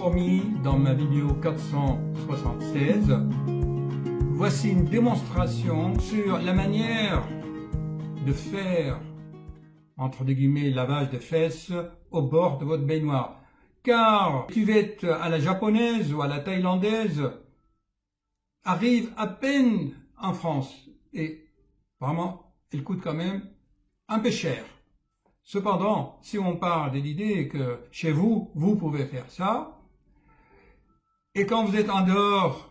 promis dans ma vidéo 476, voici une démonstration sur la manière de faire, entre guillemets, lavage de fesses au bord de votre baignoire. Car cuvette à la japonaise ou à la thaïlandaise arrive à peine en France et vraiment, elle coûte quand même un peu cher. Cependant, si on part de l'idée que chez vous, vous pouvez faire ça, et quand vous êtes en dehors,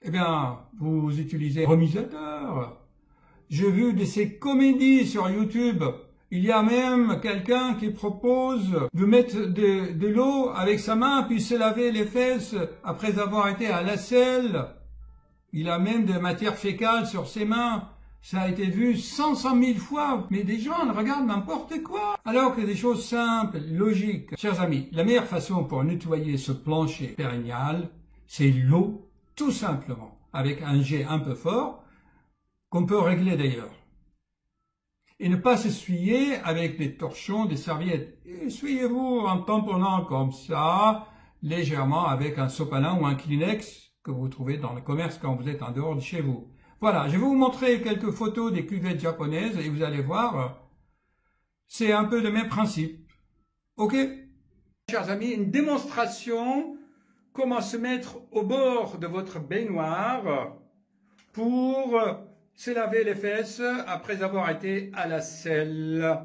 eh bien, vous utilisez un remisateur. J'ai vu de ces comédies sur YouTube. Il y a même quelqu'un qui propose de mettre de l'eau avec sa main puis se laver les fesses après avoir été à la selle. Il a même de matière fécale sur ses mains. Ça a été vu 100 000 fois, mais des gens regardent n'importe quoi. Alors que des choses simples, logiques. Chers amis, la meilleure façon pour nettoyer ce plancher périnéal, c'est l'eau, tout simplement, avec un jet un peu fort, qu'on peut régler d'ailleurs. Et ne pas s'essuyer avec des torchons, des serviettes. Essuyez-vous en tamponnant comme ça, légèrement avec un sopalin ou un Kleenex que vous trouvez dans le commerce quand vous êtes en dehors de chez vous. Voilà, je vais vous montrer quelques photos des cuvettes japonaises et vous allez voir, c'est un peu le même principe. Ok? Chers amis, une démonstration comment se mettre au bord de votre baignoire pour se laver les fesses après avoir été à la selle.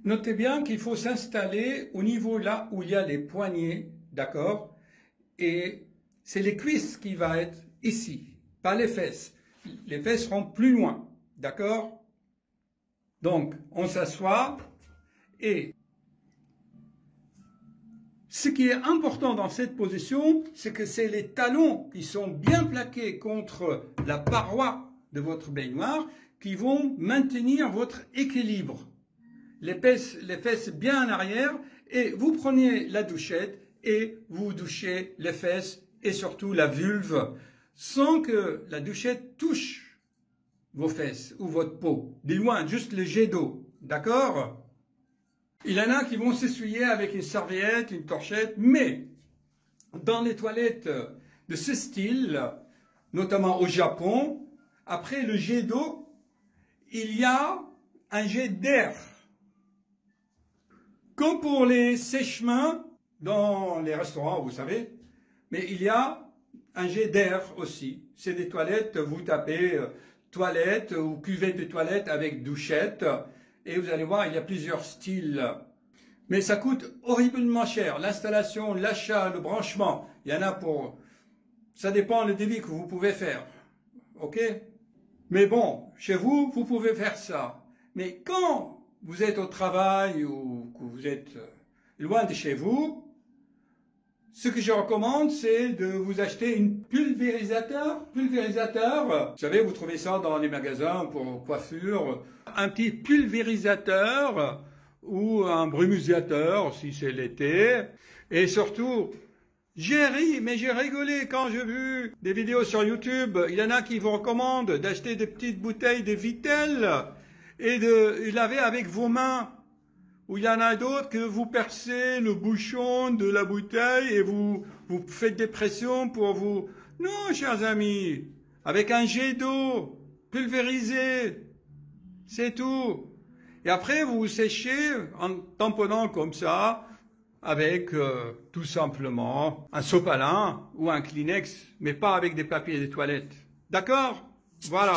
Notez bien qu'il faut s'installer au niveau là où il y a les poignets, d'accord? Et c'est les cuisses qui vont être ici, pas les fesses. Les fesses seront plus loin, d'accord? Donc, on s'assoit et ce qui est important dans cette position, c'est que c'est les talons qui sont bien plaqués contre la paroi de votre baignoire qui vont maintenir votre équilibre. Les fesses bien en arrière et vous prenez la douchette et vous douchez les fesses et surtout la vulve sans que la douchette touche vos fesses ou votre peau. De loin, juste le jet d'eau, d'accord? Il y en a qui vont s'essuyer avec une serviette, une torchette, mais dans les toilettes de ce style, notamment au Japon, après le jet d'eau, il y a un jet d'air. Comme pour les sèche-mains dans les restaurants, vous savez, mais il y a un jet d'air aussi. C'est des toilettes, vous tapez toilette ou cuvette de toilette avec douchette et vous allez voir, il y a plusieurs styles. Mais ça coûte horriblement cher. L'installation, l'achat, le branchement, il y en a pour... Ça dépend le devis que vous pouvez faire. Ok? Mais bon, chez vous, vous pouvez faire ça. Mais quand vous êtes au travail ou que vous êtes loin de chez vous, ce que je recommande, c'est de vous acheter une pulvérisateur. Vous savez, vous trouvez ça dans les magasins pour coiffure. Un petit pulvérisateur ou un brumisateur si c'est l'été. Et surtout, j'ai ri, mais j'ai rigolé quand j'ai vu des vidéos sur YouTube. Il y en a qui vous recommandent d'acheter des petites bouteilles de Vittel et de laver avec vos mains. Ou il y en a d'autres que vous percez le bouchon de la bouteille et vous faites des pressions pour vous... Non, chers amis, avec un jet d'eau pulvérisé, c'est tout. Et après, vous vous séchez en tamponnant comme ça, avec tout simplement un sopalin ou un Kleenex, mais pas avec des papiers de toilette. D'accord? Voilà.